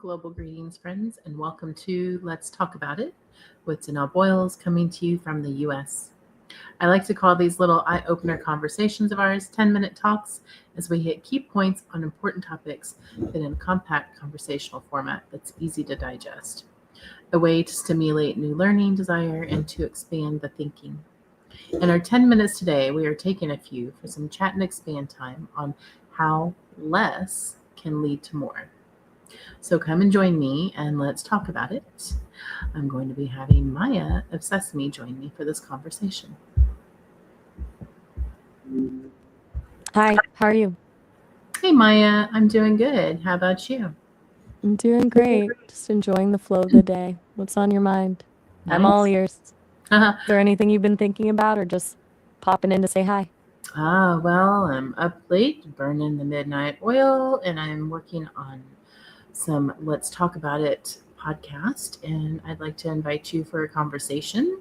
Global greetings, friends, and welcome to Let's Talk About It with Danelle Boyles coming to you from the US. I like to call these little eye opener conversations of ours 10-minute talks as we hit key points on important topics in a compact conversational format that's easy to digest. A way to stimulate new learning desire and to expand the thinking. In our 10 minutes today, we are taking a few for some chat and expand time on how less can lead to more. So come and join me and let's talk about it. I'm going to be having Maya of Sesame join me for this conversation. Hi, how are you? Hey Maya, I'm doing good. How about you? I'm doing great. Just enjoying the flow of the day. What's on your mind? I'm all Nice. ears. Is there anything you've been thinking about or just popping in to say hi? Well, I'm up late burning the midnight oil and I'm working on some Let's Talk About It podcast. And I'd like to invite you for a conversation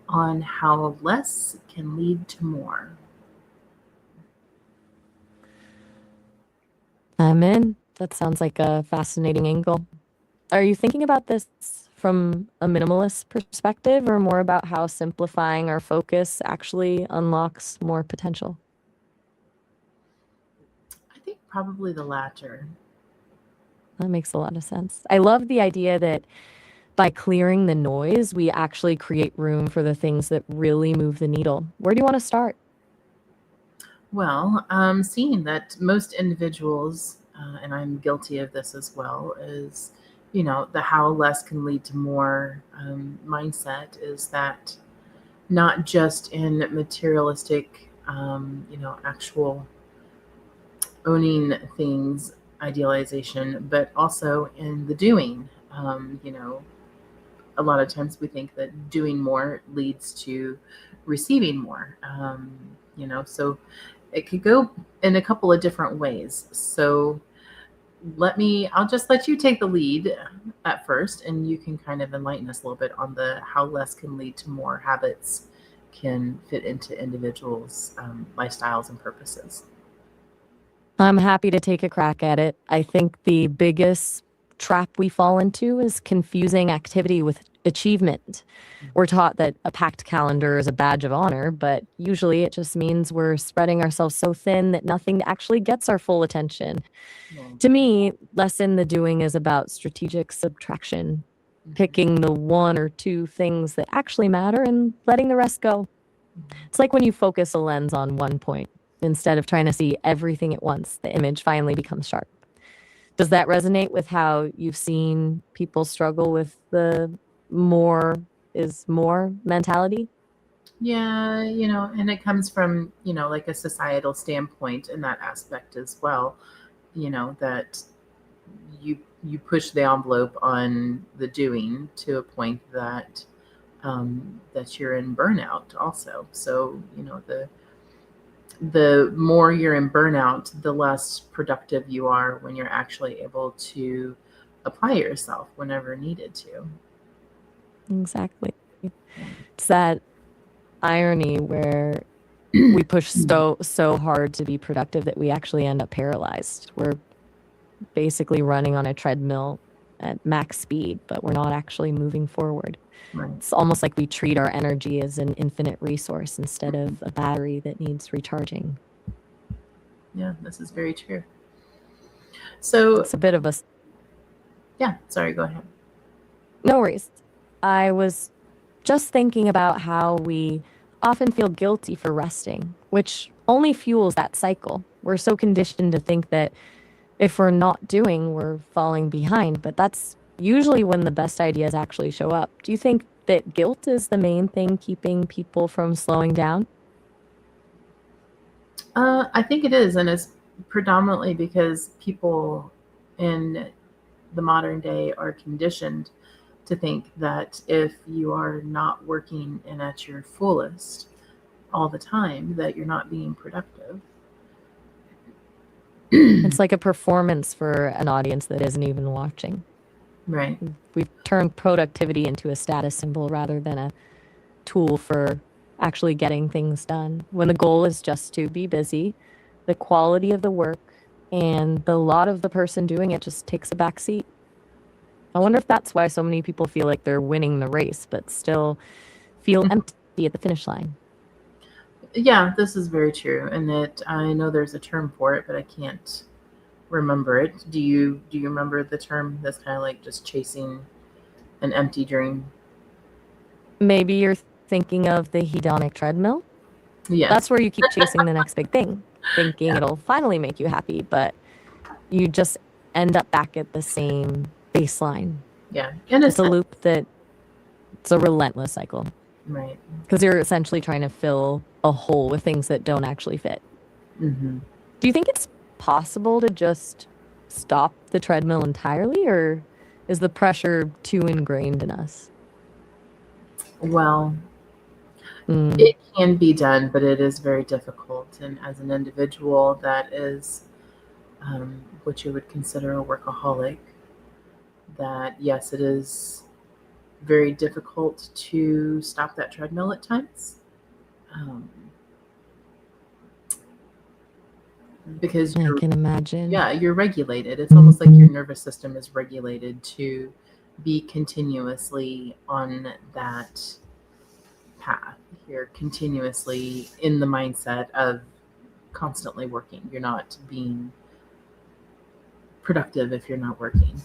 on how less can lead to more. I'm in. That sounds like a fascinating angle. Are you thinking about this from a minimalist perspective or more about how simplifying our focus actually unlocks more potential? I think probably the latter. That makes a lot of sense. I love the idea that by clearing the noise, we actually create room for the things that really move the needle. Where do you want to start? Well, seeing that most individuals, and I'm guilty of this as well, is, the how less can lead to more mindset is that not just in materialistic, actual owning things, idealization, but also in the doing. A lot of times we think that doing more leads to receiving more. So it could go in a couple of different ways. So I'll just let you take the lead at first, and you can kind of enlighten us a little bit on the how less can lead to more habits can fit into individuals' lifestyles and purposes. I'm happy to take a crack at it. I think the biggest trap we fall into is confusing activity with achievement. We're taught that a packed calendar is a badge of honor, but usually it just means we're spreading ourselves so thin that nothing actually gets our full attention. Well, To me, less in the doing is about strategic subtraction, picking the one or two things that actually matter and letting the rest go. It's like when you focus a lens on one point. Instead of trying to see everything at once, the image finally becomes sharp. Does that resonate with how you've seen people struggle with the more is more mentality? yeah, and it comes from, like a societal standpoint in that aspect as well, that you push the envelope on the doing to a point that you're in burnout also. So, the more you're in burnout, the less productive you are when you're actually able to apply yourself whenever needed to. Exactly. It's that irony where we push so hard to be productive that we actually end up paralyzed. We're basically running on a treadmill at max speed, but we're not actually moving forward. Right. It's almost like we treat our energy as an infinite resource instead of a battery that needs recharging. Yeah, this is very true. So, It's a bit of a yeah, sorry, go ahead. no worries. I was just thinking about how we often feel guilty for resting, which only fuels that cycle. We're so conditioned to think that if we're not doing, we're falling behind, but that's usually when the best ideas actually show up. Do you think that guilt is the main thing keeping people from slowing down? I think it is, and it's predominantly because people in the modern day are conditioned to think that if you are not working and at your fullest all the time, that you're not being productive. It's like a performance for an audience that isn't even watching. Right. We've turned productivity into a status symbol rather than a tool for actually getting things done. When the goal is just to be busy, the quality of the work and the lot of the person doing it just takes a back seat. I wonder if that's why so many people feel like they're winning the race, but still feel empty at the finish line. Yeah, this is very true, and I know there's a term for it, but I can't remember it. Do you remember the term that's kind of like just chasing an empty dream? Maybe you're thinking of the hedonic treadmill. Yes. That's where you keep chasing the next big thing, thinking it'll finally make you happy, but you just end up back at the same baseline. Yeah. In It's a loop that it's a relentless cycle. Right. Because you're essentially trying to fill a hole with things that don't actually fit. Mm-hmm. Do you think it's possible to just stop the treadmill entirely, or is the pressure too ingrained in us? Well, it can be done, but it is very difficult. And as an individual that is what you would consider a workaholic, that yes, it is very difficult to stop that treadmill at times. Because I can imagine. Yeah, you're regulated. It's almost like your nervous system is regulated to be continuously on that path. You're continuously in the mindset of constantly working. You're not being productive if you're not working.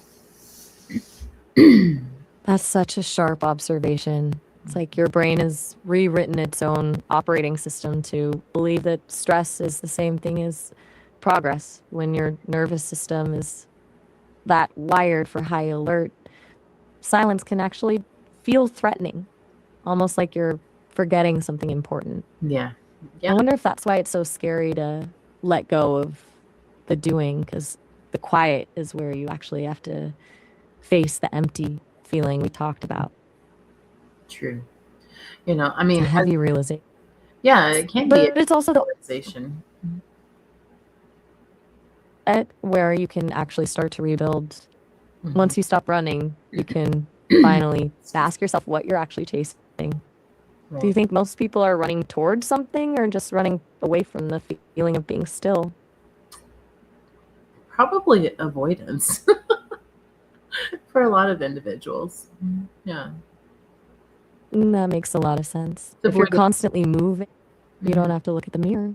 That's such a sharp observation. It's like your brain has rewritten its own operating system to believe that stress is the same thing as progress. When your nervous system is that wired for high alert, silence can actually feel threatening, almost like you're forgetting something important. Yeah. I wonder if that's why it's so scary to let go of the doing, because the quiet is where you actually have to face the empty feeling we talked about. True. I mean, it's a heavy realization. Yeah, it can but be. But it's also the realization where you can actually start to rebuild. Mm-hmm. Once you stop running, you can finally ask yourself what you're actually chasing. Right. Do you think most people are running towards something or just running away from the feeling of being still? Probably avoidance for a lot of individuals. Yeah. That makes a lot of sense. If you're constantly moving, you don't have to look at the mirror.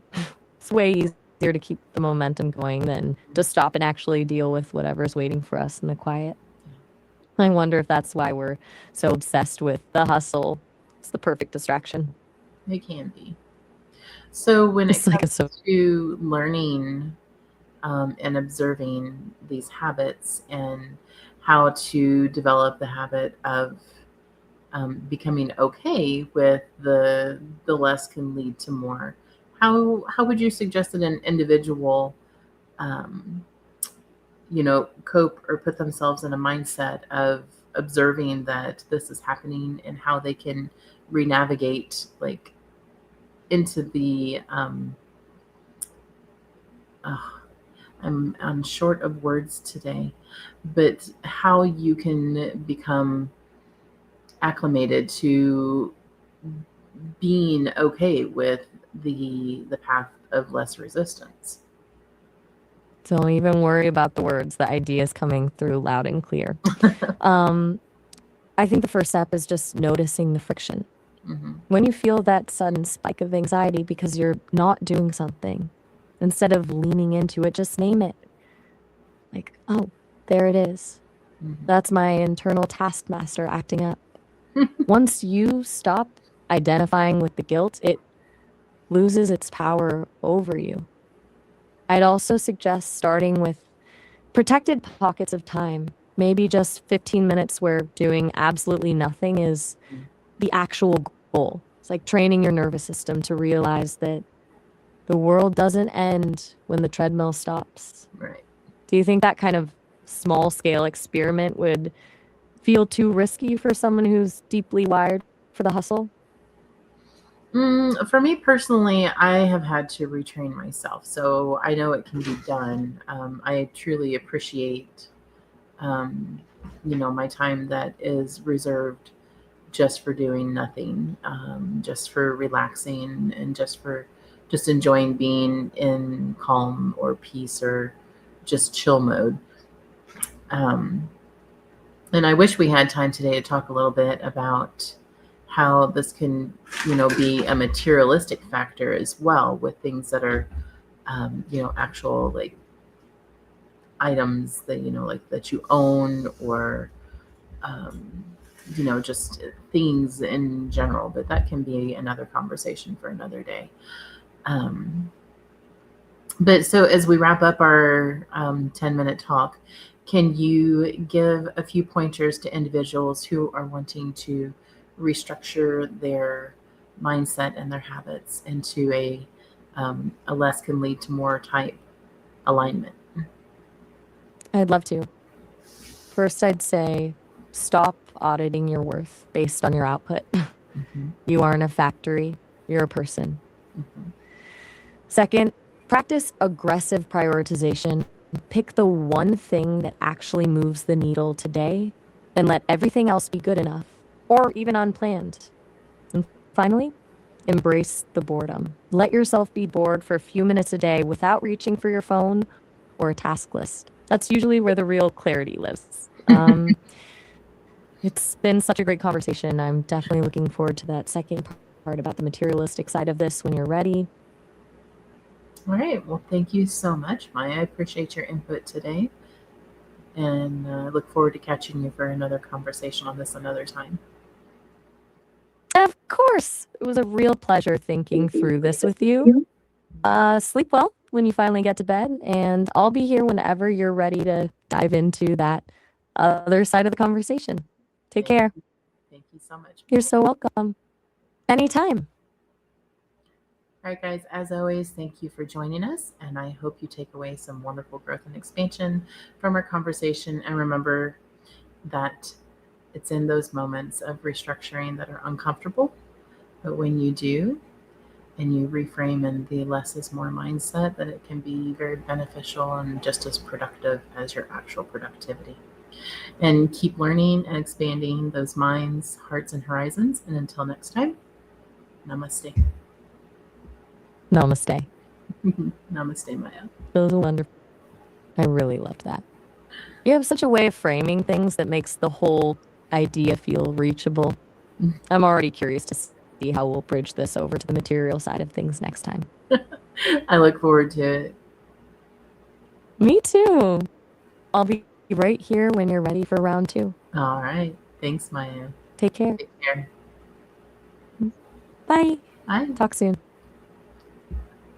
It's way easier to keep the momentum going than to stop and actually deal with whatever's waiting for us in the quiet. I wonder if that's why we're so obsessed with the hustle. It's the perfect distraction. It can be. So when it comes to learning and observing these habits and how to develop the habit of becoming okay with the less can lead to more, how would you suggest that an individual cope or put themselves in a mindset of observing that this is happening and how they can re-navigate like into the I'm short of words today, but how you can become acclimated to being okay with the path of less resistance. Don't even worry about the words. The idea is coming through loud and clear. I think the first step is just noticing the friction. Mm-hmm. When you feel that sudden spike of anxiety because you're not doing something, instead of leaning into it, just name it. Like, oh, there it is. Mm-hmm. That's my internal taskmaster acting up. Once you stop identifying with the guilt, it loses its power over you. I'd also suggest starting with protected pockets of time, maybe just 15 minutes where doing absolutely nothing is the actual goal. It's like training your nervous system to realize that the world doesn't end when the treadmill stops. Right. Do you think that kind of small-scale experiment would feel too risky for someone who's deeply wired for the hustle? For me personally, I have had to retrain myself, so I know it can be done. I truly appreciate, my time that is reserved just for doing nothing, just for relaxing and just enjoying being in calm or peace or just chill mode. And I wish we had time today to talk a little bit about how this can, be a materialistic factor as well, with things that are, actual like items that, like that you own, or, um, just things in general. But that can be another conversation for another day. But so as we wrap up our 10-minute talk, can you give a few pointers to individuals who are wanting to restructure their mindset and their habits into a less can lead to more type alignment? I'd love to. First, I'd say stop auditing your worth based on your output. Mm-hmm. You aren't a factory, you're a person. Mm-hmm. Second, practice aggressive prioritization. Pick the one thing that actually moves the needle today and let everything else be good enough or even unplanned. And finally, embrace the boredom. Let yourself be bored for a few minutes a day without reaching for your phone or a task list. That's usually where the real clarity lives. It's been such a great conversation. I'm definitely looking forward to that second part about the materialistic side of this when you're ready. All right. Well, thank you so much, Maya. I appreciate your input today, and look forward to catching you for another conversation on this another time. Of course, it was a real pleasure thinking through this with you. Sleep well when you finally get to bed, and I'll be here whenever you're ready to dive into that other side of the conversation. Take care. Thank you so much. You're so welcome. Anytime. All right, guys, as always, thank you for joining us, and I hope you take away some wonderful growth and expansion from our conversation. And remember that it's in those moments of restructuring that are uncomfortable, but when you do and you reframe in the less is more mindset, that it can be very beneficial and just as productive as your actual productivity. And keep learning and expanding those minds, hearts, and horizons. And until next time, namaste. Namaste. Namaste, Maya. It was wonderful. I really loved that. You have such a way of framing things that makes the whole idea feel reachable. I'm already curious to see how we'll bridge this over to the material side of things next time. I look forward to it. Me too. I'll be right here when you're ready for round 2. All right. Thanks, Maya. Take care. Take care. Bye. Bye. Talk soon.